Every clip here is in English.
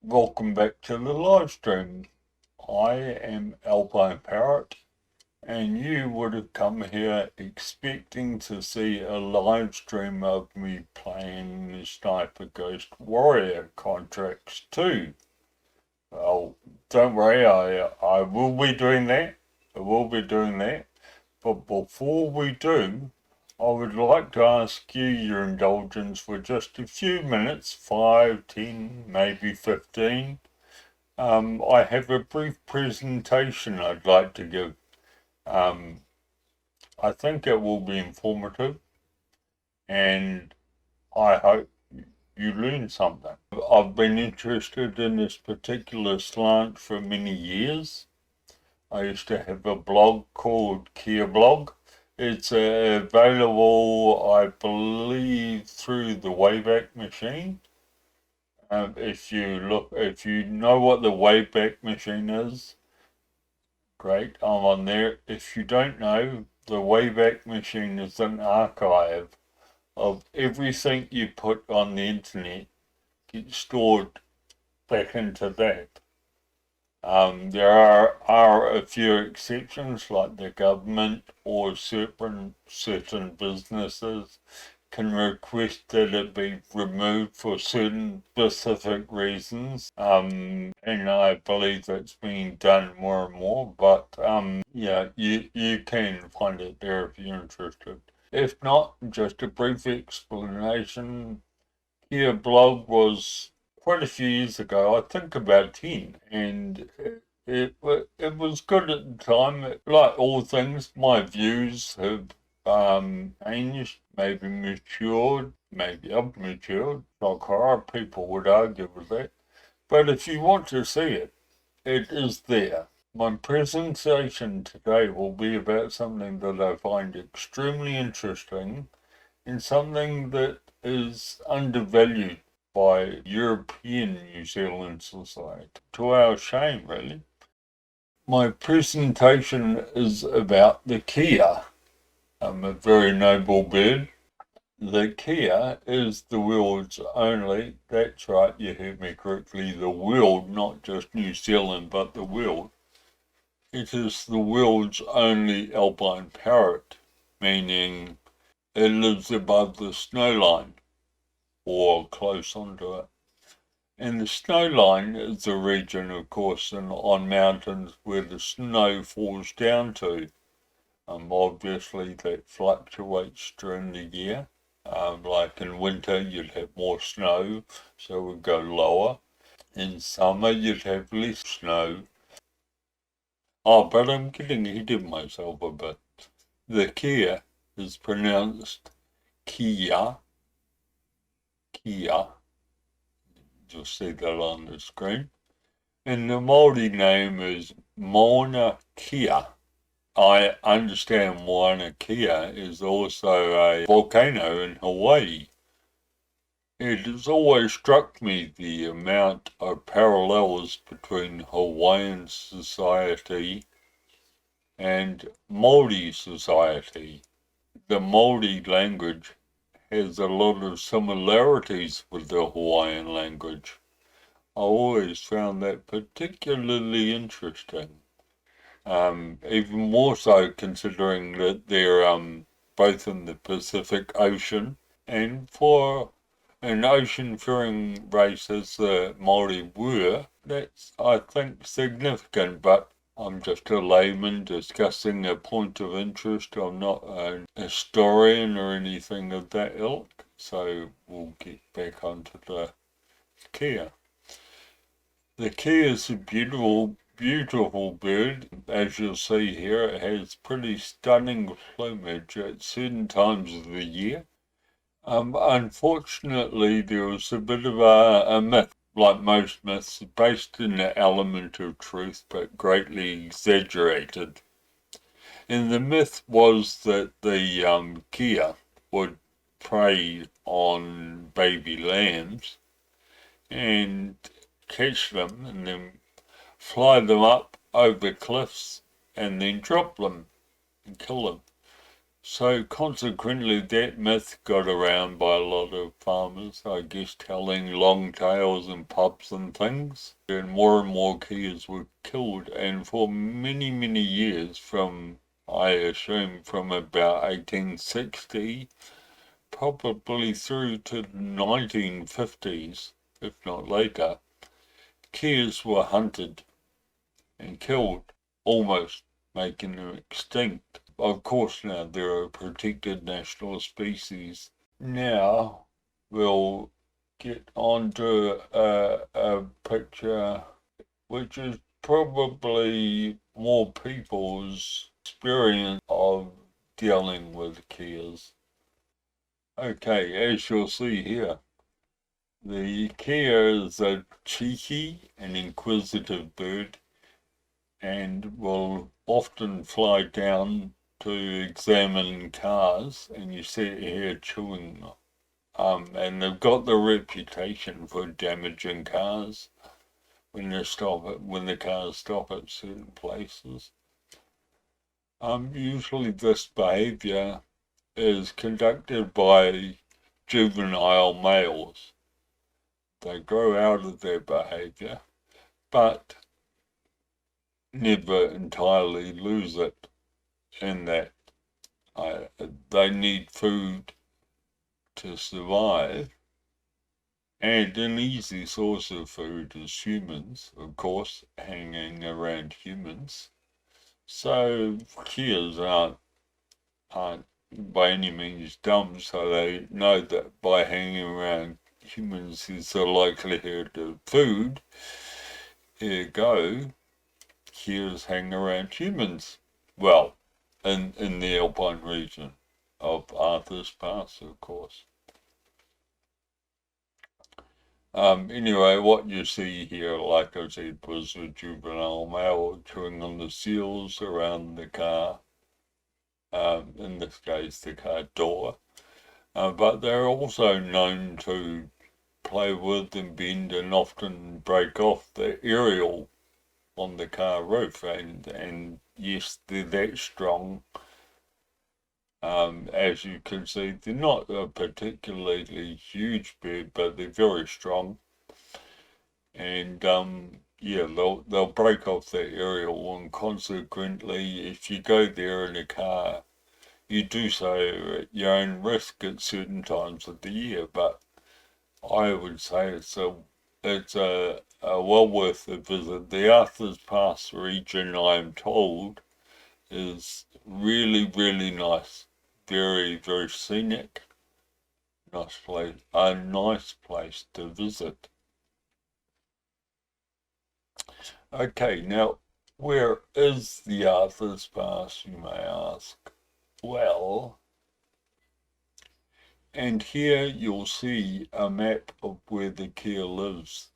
Welcome back to the live stream. I am Alpine Parrot, and you would have come here expecting to see a live stream of me playing the Sniper Ghost Warrior contracts too. Well, don't worry, I will be doing that. I will be doing that. But before we do, I would like to ask you your indulgence for just a few minutes, 5, 10, maybe 15. I have a brief presentation I'd like to give. Um, I think it will be informative and I hope you learn something. I've been interested in this particular slant for many years. I used to have a blog called Kia Blog. It's available, I believe, through the Wayback Machine. If you know what the Wayback Machine is, great, I'm on there. If you don't know, the Wayback Machine is an archive of everything you put on the internet gets stored back into that. There are a few exceptions, like the government or certain businesses can request that it be removed for certain specific reasons. And I believe that's being done more and more, but yeah, you can find it there if you're interested. If not, just a brief explanation. Here, blog was quite a few years ago, I think about 10, and it was good at the time. Like all things, my views have changed, maybe matured, maybe I've matured. Like horror, people would argue with that. But if you want to see it, it is there. My presentation today will be about something that I find extremely interesting and something that is undervalued by European New Zealand society. To our shame, really. My presentation is about the Kia. A very noble bird. The Kia is the world's only, that's right, you heard me correctly, the world, not just New Zealand, but the world. It is the world's only alpine parrot, meaning it lives above the snow line or close onto it. And the snow line is the region, of course, on mountains where the snow falls down to. Obviously, that fluctuates during the year. Like in winter, you'd have more snow, so it would go lower. In summer, you'd have less snow. Oh, but I'm getting ahead of myself a bit. The Kia is pronounced Kia. Kia. You'll see that on the screen. And the Māori name is Mauna Kea. I understand Mauna Kea is also a volcano in Hawaii. It has always struck me the amount of parallels between Hawaiian society and Māori society. The Māori language has a lot of similarities with the Hawaiian language. I always found that particularly interesting. Even more so considering that they're both in the Pacific Ocean, and for an ocean-faring race as the Māori were, that's, I think, significant, but I'm just a layman discussing a point of interest. I'm not a historian or anything of that ilk, so we'll get back onto the Kia. The Kia is a beautiful, beautiful bird. As you'll see here, it has pretty stunning plumage at certain times of the year. Unfortunately, there was a bit of a myth, like most myths, based in the element of truth, but greatly exaggerated. And the myth was that the Kia would prey on baby lambs and catch them and then fly them up over cliffs and then drop them and kill them. So consequently, that myth got around by a lot of farmers, I guess, telling long tales in pubs and things. And more keas were killed. And for many, many years, I assume, from about 1860, probably through to the 1950s, if not later, keas were hunted and killed, almost making them extinct. Of course, now they're a protected national species. Now we'll get on to a picture which is probably more people's experience of dealing with keas. Okay, as you'll see here, the kea is a cheeky and inquisitive bird and will often fly down to examine cars, and you see it here chewing. And they've got the reputation for damaging cars when the cars stop at certain places. Usually this behaviour is conducted by juvenile males. They grow out of their behaviour, but never entirely lose it in that they need food to survive, and an easy source of food is humans, of course, hanging around humans. So keas aren't by any means dumb, so they know that by hanging around humans is the likelihood of food. Ergo, keas hang around humans. Well, in the Alpine region of Arthur's Pass, of course. Anyway, what you see here, like I said, was a juvenile male chewing on the seals around the car, in this case the car door. But they're also known to play with and bend and often break off the aerial on the car roof, and yes, they're that strong. As you can see, they're not a particularly huge bird, but they're very strong. And yeah, they'll break off the aerial, and consequently, if you go there in a car, you do so at your own risk at certain times of the year. But I would say it's a well worth a visit. The Arthur's Pass region, I'm told, is really nice, very scenic, a nice place to visit. Okay, now where is the Arthur's Pass, you may ask? Well, and here you'll see a map of where the kea lives,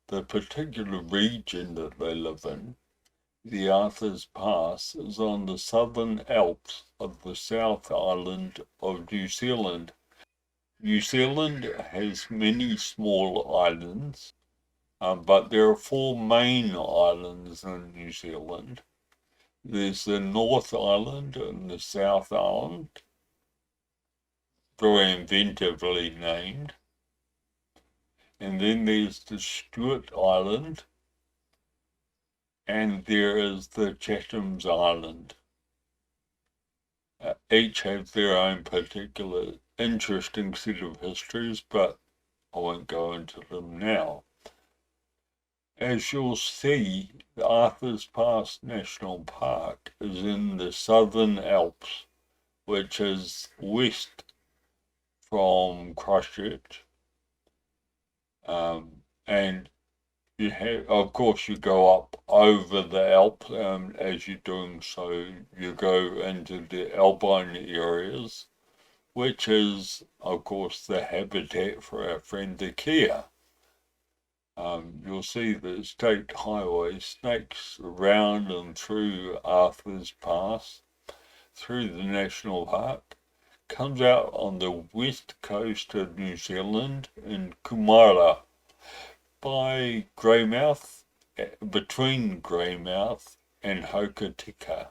the particular region that they live in. The Arthur's Pass is on the southern Alps of the South Island of New Zealand. New Zealand has many small islands, but there are four main islands in New Zealand. There's the North Island and the South Island, very inventively named. And then there's the Stewart Island, and there is the Chatham's Island. Each have their own particular interesting set of histories, but I won't go into them now. As you'll see, the Arthur's Pass National Park is in the Southern Alps, which is west from Christchurch. And you have, of course, you go up over the Alps, as you're doing so, you go into the Alpine areas, which is, of course, the habitat for our friend the kea. You'll see the state highway snakes around and through Arthur's Pass, through the national park, comes out on the west coast of New Zealand in Kumara by Greymouth, between Greymouth and Hokitika.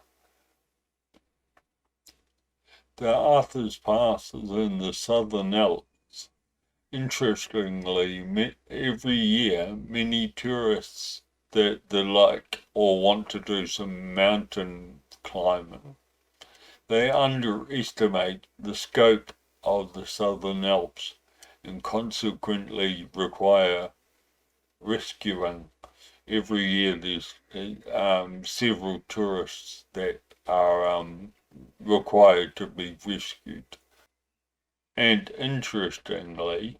The Arthur's Pass is in the Southern Alps. Interestingly, every year many tourists that like or want to do some mountain climbing, they underestimate the scope of the Southern Alps and consequently require rescuing. Every year there's several tourists that are required to be rescued. And interestingly,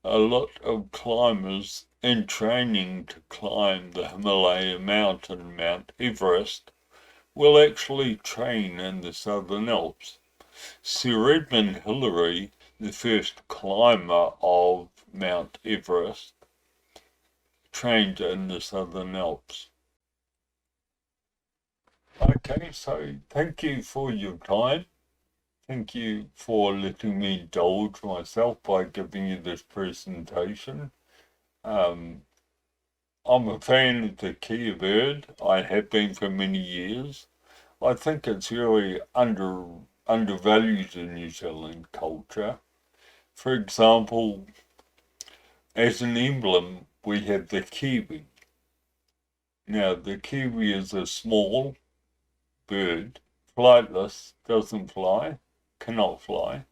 a lot of climbers in training to climb the Himalaya mountain, Mount Everest, will actually train in the Southern Alps. Sir Edmund Hillary, the first climber of Mount Everest, trained in the Southern Alps. Okay, so thank you for your time. Thank you for letting me indulge myself by giving you this presentation. I'm a fan of the kea bird. I have been for many years. I think it's really undervalued in New Zealand culture. For example, as an emblem, we have the kiwi. Now, the kiwi is a small bird, flightless, doesn't fly, cannot fly.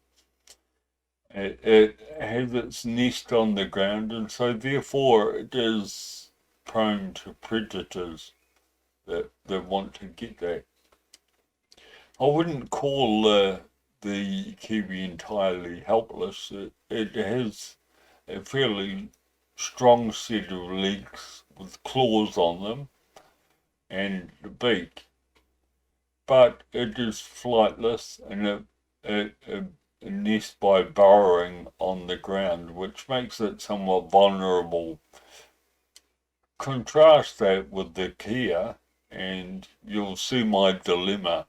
It has its nest on the ground, and so therefore it is prone to predators that want to get that. I wouldn't call the kiwi entirely helpless. It has a fairly strong set of legs with claws on them and a beak, but it is flightless and it nests by burrowing on the ground, which makes it somewhat vulnerable. Contrast that with the kea, and you'll see my dilemma.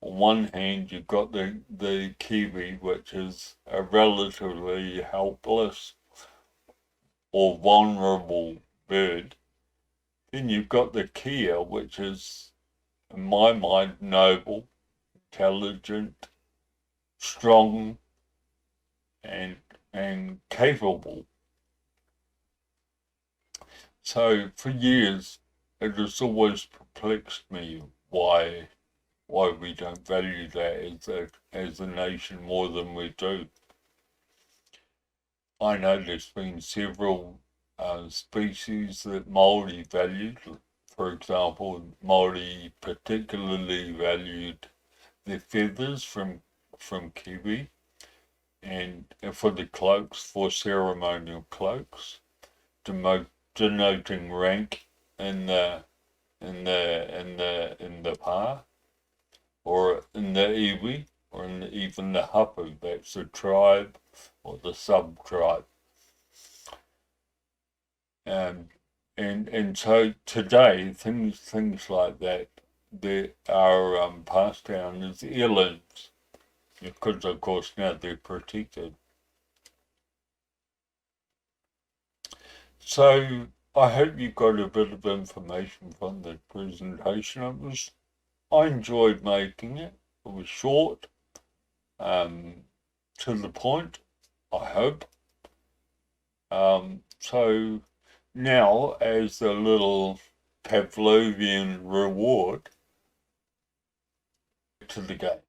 On one hand, you've got the kiwi, which is a relatively helpless or vulnerable bird. Then you've got the kea, which is, in my mind, noble, intelligent, strong, and capable. So for years, it has always perplexed me why we don't value that as a nation more than we do. I know there's been several species that Māori valued. For example, Māori particularly valued the feathers from kiwi, and for the cloaks, for ceremonial cloaks, denoting rank in the pa, or in the iwi, or even the hapu. That's the tribe or the sub-tribe. And so today things like that are passed down as heirlooms, because of course now they're protected. So I hope you got a bit of information from the presentation. I enjoyed making it. It was short, to the point, I hope. So now, as a little Pavlovian reward, to the game.